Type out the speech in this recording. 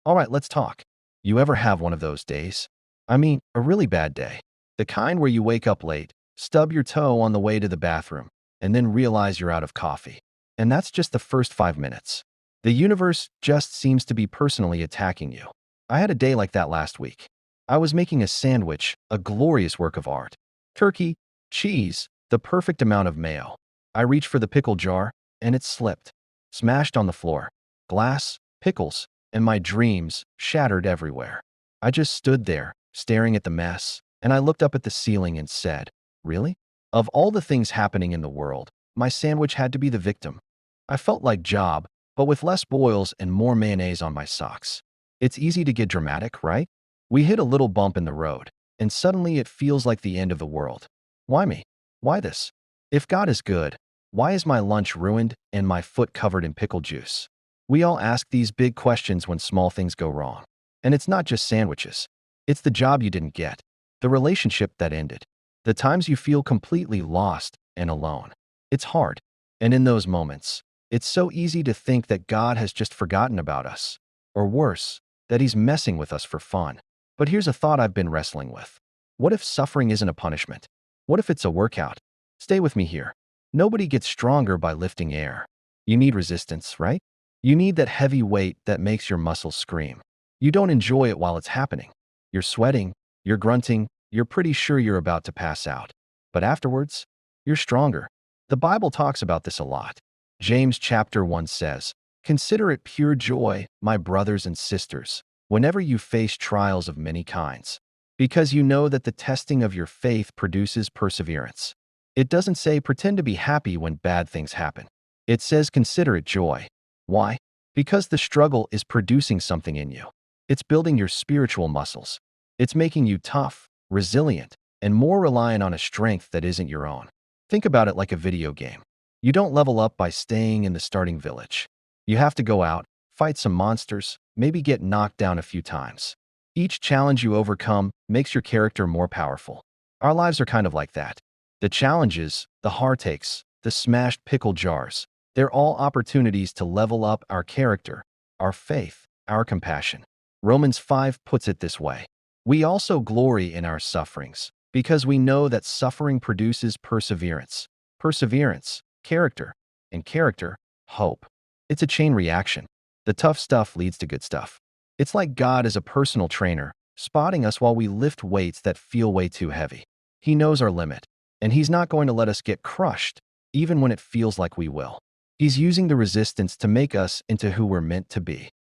All right, let's talk. You ever have one of those days? I mean, a really bad day. The kind where you wake up late, stub your toe on the way to the bathroom, and then realize you're out of coffee. And that's just the first 5 minutes. The universe just seems to be personally attacking you. I had a day like that last week. I was making a sandwich, a glorious work of art. Turkey, cheese, the perfect amount of mayo. I reached for the pickle jar, and it slipped, smashed on the floor. Glass, pickles, and my dreams shattered everywhere. I just stood there, staring at the mess, and I looked up at the ceiling and said, "Really? Of all the things happening in the world, my sandwich had to be the victim." I felt like Job, but with less boils and more mayonnaise on my socks. It's easy to get dramatic, right? We hit a little bump in the road, and suddenly it feels like the end of the world. Why me? Why this? If God is good, why is my lunch ruined and my foot covered in pickle juice? We all ask these big questions when small things go wrong. And it's not just sandwiches. It's the job you didn't get, the relationship that ended, the times you feel completely lost and alone. It's hard. And in those moments, it's so easy to think that God has just forgotten about us. Or worse, that he's messing with us for fun. But here's a thought I've been wrestling with. What if suffering isn't a punishment? What if it's a workout? Stay with me here. Nobody gets stronger by lifting air. You need resistance, right? You need that heavy weight that makes your muscles scream. You don't enjoy it while it's happening. You're sweating, you're grunting, you're pretty sure you're about to pass out. But afterwards, you're stronger. The Bible talks about this a lot. James chapter 1 says, "Consider it pure joy, my brothers and sisters, whenever you face trials of many kinds, because you know that the testing of your faith produces perseverance." It doesn't say pretend to be happy when bad things happen. It says consider it joy. Why? Because the struggle is producing something in you. It's building your spiritual muscles. It's making you tough, resilient, and more reliant on a strength that isn't your own. Think about it like a video game. You don't level up by staying in the starting village. You have to go out, fight some monsters, maybe get knocked down a few times. Each challenge you overcome makes your character more powerful. Our lives are kind of like that. The challenges, the heartaches, the smashed pickle jars, they're all opportunities to level up our character, our faith, our compassion. Romans 5 puts it this way. We also glory in our sufferings, because we know that suffering produces perseverance. Perseverance, character, and character, hope. It's a chain reaction. The tough stuff leads to good stuff. It's like God is a personal trainer, spotting us while we lift weights that feel way too heavy. He knows our limit, and he's not going to let us get crushed, even when it feels like we will. He's using the resistance to make us into who we're meant to be.